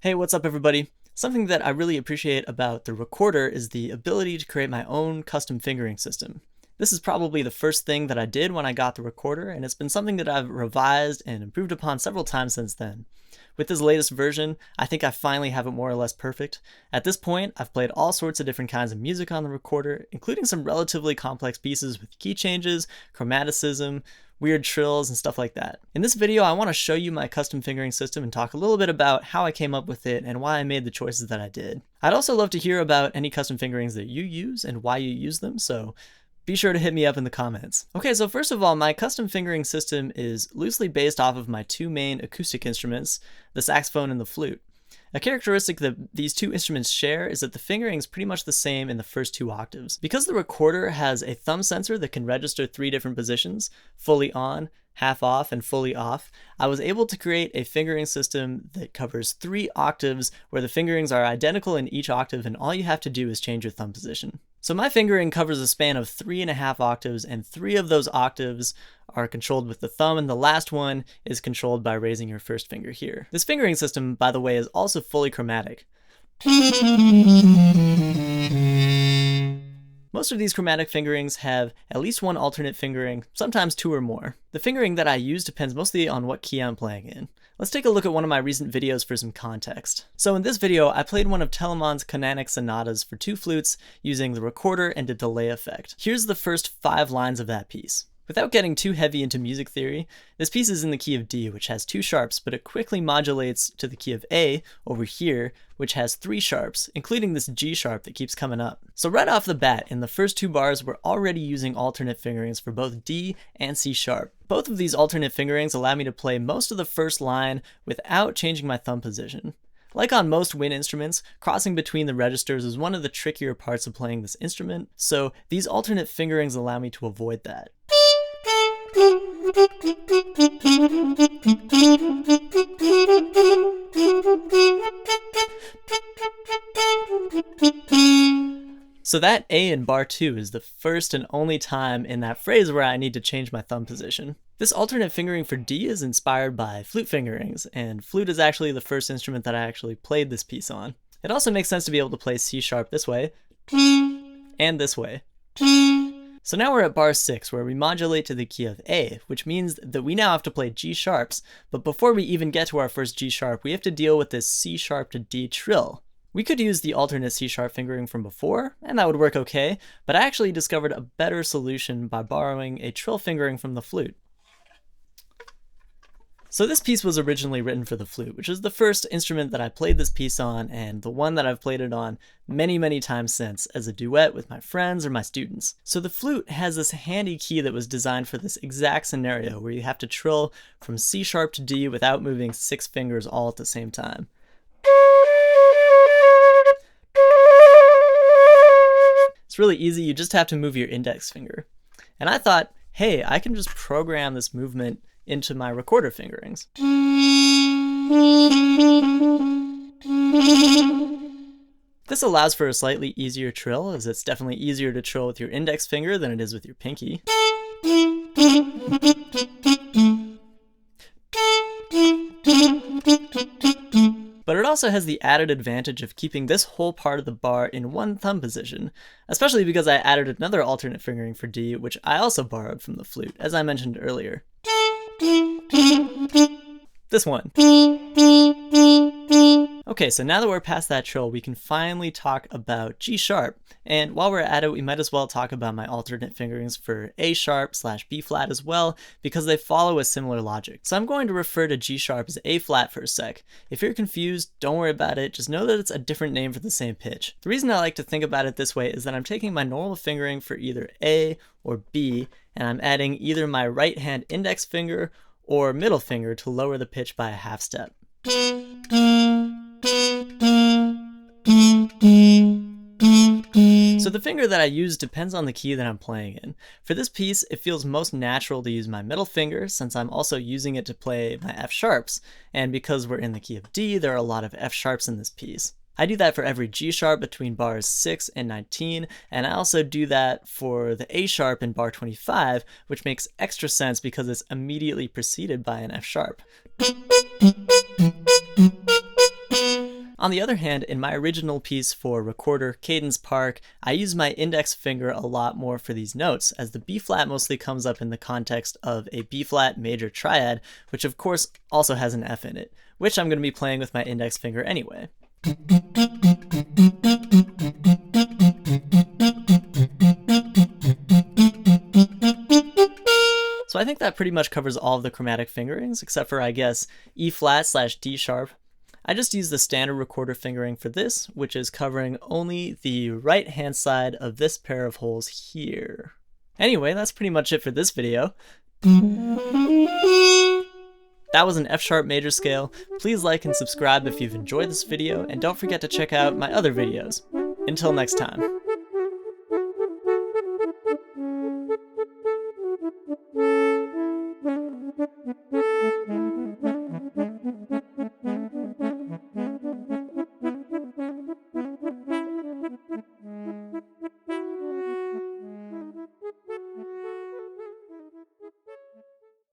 Hey, what's up everybody? Something that I really appreciate about the Re.Corder is the ability to create my own custom fingering system. This is probably the first thing that I did when I got the Re.Corder, and it's been something that I've revised and improved upon several times since then. With this latest version, I think I finally have it more or less perfect. At this point, I've played all sorts of different kinds of music on the Re.Corder, including some relatively complex pieces with key changes, chromaticism, weird trills, and stuff like that. In this video, I want to show you my custom fingering system and talk a little bit about how I came up with it and why I made the choices that I did. I'd also love to hear about any custom fingerings that you use and why you use them, so be sure to hit me up in the comments. Okay, so first of all, my custom fingering system is loosely based off of my two main acoustic instruments, the saxophone and the flute. A characteristic that these two instruments share is that the fingering is pretty much the same in the first two octaves. Because the Re.Corder has a thumb sensor that can register 3 different positions, fully on, half off, and fully off, I was able to create a fingering system that covers 3 octaves where the fingerings are identical in each octave and all you have to do is change your thumb position. So my fingering covers a span of 3.5 octaves, and 3 of those octaves are controlled with the thumb, and the last one is controlled by raising your first finger here. This fingering system, by the way, is also fully chromatic. Most of these chromatic fingerings have at least one alternate fingering, sometimes 2 or more. The fingering that I use depends mostly on what key I'm playing in. Let's take a look at one of my recent videos for some context. So in this video, I played one of Telemann's canonic sonatas for 2 flutes using the Re.Corder and a delay effect. Here's the first 5 lines of that piece. Without getting too heavy into music theory, this piece is in the key of D, which has 2 sharps, but it quickly modulates to the key of A over here, which has 3 sharps, including this G sharp that keeps coming up. So right off the bat, in the first 2 bars, we're already using alternate fingerings for both D and C sharp. Both of these alternate fingerings allow me to play most of the first line without changing my thumb position. Like on most wind instruments, crossing between the registers is one of the trickier parts of playing this instrument, so these alternate fingerings allow me to avoid that. So that A in bar 2 is the first and only time in that phrase where I need to change my thumb position. This alternate fingering for D is inspired by flute fingerings, and flute is actually the first instrument that I actually played this piece on. It also makes sense to be able to play C sharp this way, and this way. So now we're at bar 6, where we modulate to the key of A, which means that we now have to play G sharps, but before we even get to our first G sharp, we have to deal with this C sharp to D trill. We could use the alternate C sharp fingering from before, and that would work okay, but I actually discovered a better solution by borrowing a trill fingering from the flute. So this piece was originally written for the flute, which is the first instrument that I played this piece on, and the one that I've played it on many times since as a duet with my friends or my students. So the flute has this handy key that was designed for this exact scenario where you have to trill from C sharp to D without moving 6 fingers all at the same time. It's really easy, you just have to move your index finger. And I thought, hey, I can just program this movement into my Re.Corder fingerings. This allows for a slightly easier trill, as it's definitely easier to trill with your index finger than it is with your pinky. But it also has the added advantage of keeping this whole part of the bar in one thumb position, especially because I added another alternate fingering for D, which I also borrowed from the flute, as I mentioned earlier. This one. Okay, so now that we're past that trill, we can finally talk about G sharp. And while we're at it, we might as well talk about my alternate fingerings for A sharp / B flat as well, because they follow a similar logic. So I'm going to refer to G sharp as A flat for a sec. If you're confused, don't worry about it, just know that it's a different name for the same pitch. The reason I like to think about it this way is that I'm taking my normal fingering for either A or B, and I'm adding either my right hand index finger or middle finger to lower the pitch by a half step. So the finger that I use depends on the key that I'm playing in. For this piece, it feels most natural to use my middle finger since I'm also using it to play my F sharps, and because we're in the key of D, there are a lot of F sharps in this piece. I do that for every G sharp between bars 6 and 19, and I also do that for the A sharp in bar 25, which makes extra sense because it's immediately preceded by an F sharp. On the other hand, in my original piece for Re.Corder Cadence Park, I use my index finger a lot more for these notes, as the B flat mostly comes up in the context of a B flat major triad, which of course also has an F in it, which I'm going to be playing with my index finger anyway. So I think that pretty much covers all of the chromatic fingerings, except for, I guess, E flat / D sharp. I just use the standard Re.Corder fingering for this, which is covering only the right hand side of this pair of holes here. Anyway, that's pretty much it for this video. That was an F sharp major scale. Please like and subscribe if you've enjoyed this video, and don't forget to check out my other videos. Until next time.